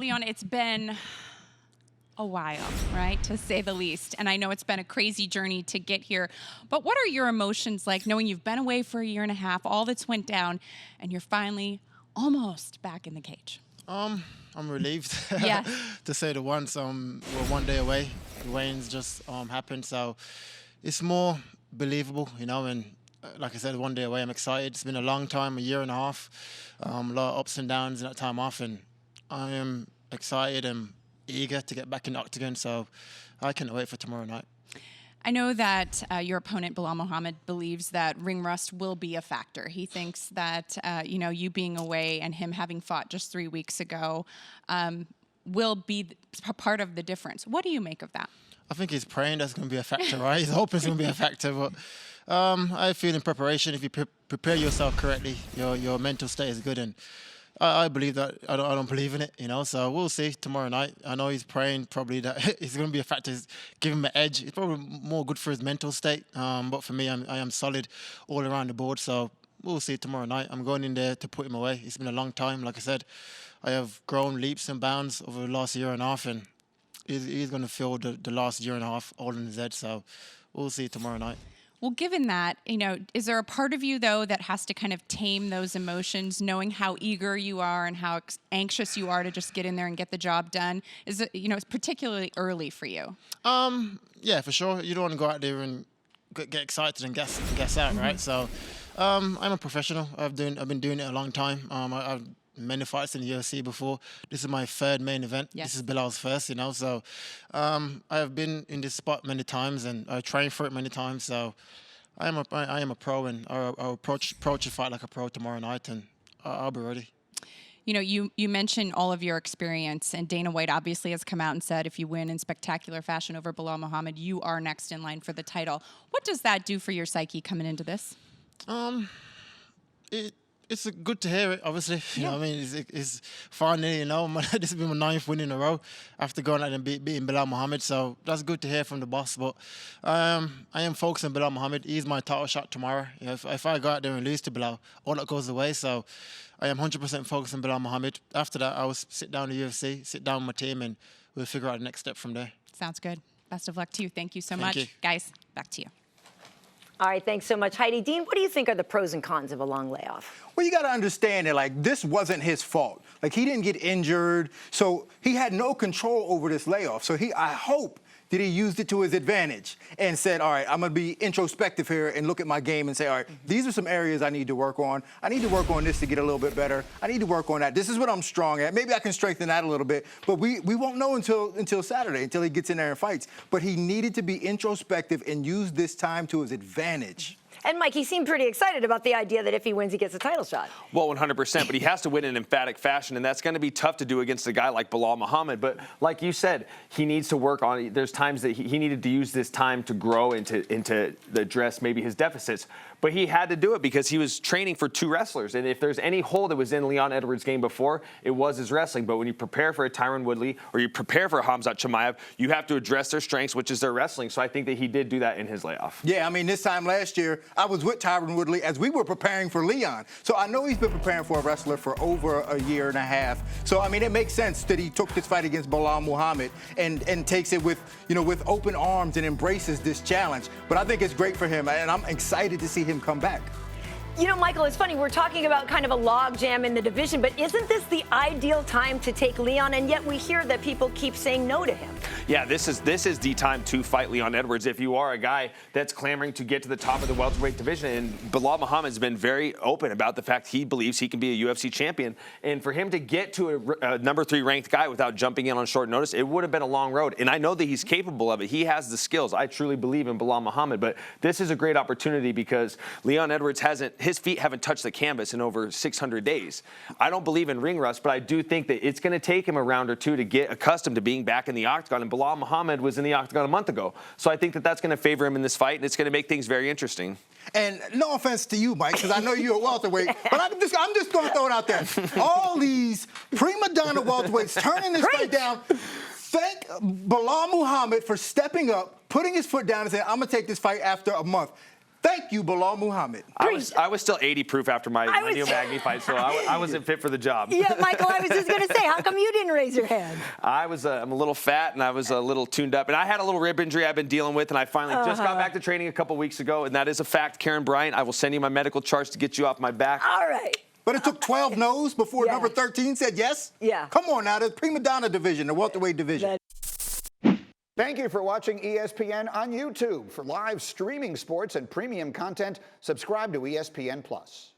Leon, it's been a while, right, to say the least. And I know it's been a crazy journey to get here. But what are your emotions like knowing you've been away for a year and a half, all that's went down, and you're finally almost back in the cage? I'm relieved, Yeah. to say the once. We're one day away. The weigh-ins just happened, so it's more believable, and like I said, one day away. I'm excited. It's been a long time, a year and a half, a lot of ups and downs in that time off, and I am excited and eager to get back in the octagon, so I can't wait for tomorrow night. I know that your opponent, Belal Muhammad, believes that ring rust will be a factor. He thinks that, you being away and him having fought just 3 weeks ago will be part of the difference. What do you make of that? I think he's praying that's going to be a factor, right? He's hoping it's going to be a factor, but I feel in preparation, if you prepare yourself correctly, your mental state is good, and I believe that. I don't believe in it, so we'll see tomorrow night. I know he's praying probably that it's going to be a factor. Give him an edge. It's probably more good for his mental state, but for me, I am solid all around the board, so we'll see tomorrow night. I'm going in there to put him away. It's been a long time. Like I said, I have grown leaps and bounds over the last year and a half, and he's going to feel the last year and a half all in his head, so we'll see tomorrow night. Well, given that, is there a part of you, though, that has to kind of tame those emotions, knowing how eager you are and how anxious you are to just get in there and get the job done? Is it, it's particularly early for you? Yeah, for sure. You don't want to go out there and get excited and guess out, right? So I'm a professional. I've been doing it a long time. I've many fights in the UFC before. This is my third main event. Yes. This is Belal's first, so I have been in this spot many times, and I trained for it many times, so I am a pro, and I'll approach a fight like a pro tomorrow night, and I'll be ready. You mentioned all of your experience, and Dana White obviously has come out and said if you win in spectacular fashion over Belal Muhammad, you are next in line for the title. What does that do for your psyche coming into this? It's good to hear it, obviously. Yeah. It's finally, this has been my 9th win in a row after going out and beating Belal Muhammad. So that's good to hear from the boss. But I am focused on Belal Muhammad. He's my title shot tomorrow. If I go out there and lose to Belal, all that goes away. So I am 100% focused on Belal Muhammad. After that, I will sit down in the UFC, sit down with my team, and we'll figure out the next step from there. Sounds good. Best of luck to you. Thank you so Thank much. you. Guys, back to you. All right, thanks so much, Heidi. Dean, what do you think are the pros and cons of a long layoff? Well, you got to understand that, this wasn't his fault. He didn't get injured, so he had no control over this layoff. So I hope that he used it to his advantage and said, all right, I'm going to be introspective here and look at my game and say, all right, these are some areas I need to work on. I need to work on this to get a little bit better. I need to work on that. This is what I'm strong at. Maybe I can strengthen that a little bit. But we won't know until Saturday, until he gets in there and fights. But he needed to be introspective and use this time to his advantage. And Mike, he seemed pretty excited about the idea that if he wins, he gets a title shot. Well, 100%, but he has to win in emphatic fashion, and that's going to be tough to do against a guy like Belal Muhammad. But like you said, he needs to work on it. There's times that he needed to use this time to grow and to address maybe his deficits. But he had to do it because he was training for 2 wrestlers. And if there's any hole that was in Leon Edwards' game before, it was his wrestling. But when you prepare for a Tyron Woodley or you prepare for Khamzat Chimaev, you have to address their strengths, which is their wrestling. So I think that he did do that in his layoff. Yeah, this time last year, I was with Tyron Woodley as we were preparing for Leon. So I know he's been preparing for a wrestler for over a year and a half. So, it makes sense that he took this fight against Belal Muhammad and takes it with open arms and embraces this challenge. But I think it's great for him, and I'm excited to see him come back. Michael, it's funny. We're talking about kind of a logjam in the division, but isn't this the ideal time to take Leon? And yet we hear that people keep saying no to him. Yeah, this is the time to fight Leon Edwards if you are a guy that's clamoring to get to the top of the welterweight division. And Belal Muhammad has been very open about the fact he believes he can be a UFC champion. And for him to get to a number 3 ranked guy without jumping in on short notice, it would have been a long road. And I know that he's capable of it. He has the skills. I truly believe in Belal Muhammad. But this is a great opportunity because Leon Edwards his feet haven't touched the canvas in over 600 days. I don't believe in ring rust, but I do think that it's going to take him a round or 2 to get accustomed to being back in the octagon. And Belal Muhammad was in the octagon a month ago. So I think that that's going to favor him in this fight, and it's going to make things very interesting. And no offense to you, Mike, because I know you're a welterweight, but I'm just going to throw it out there. All these prima donna welterweights turning this fight down. Thank Belal Muhammad for stepping up, putting his foot down and saying, I'm going to take this fight after a month. Thank you, Belal Muhammad. I was still 80 proof after my Neil Magny fight, so I wasn't fit for the job. Yeah, Michael, I was just going to say, how come you didn't raise your hand? I'm a little fat and I was a little tuned up, and I had a little rib injury I've been dealing with, and I finally just got back to training a couple weeks ago, and that is a fact, Karen Bryant. I will send you my medical charts to get you off my back. All right. But it took 12 no's before number 13 said yes? Yeah. Come on now, the prima donna division, the welterweight division. Thank you for watching ESPN on YouTube. For live streaming sports and premium content, subscribe to ESPN+.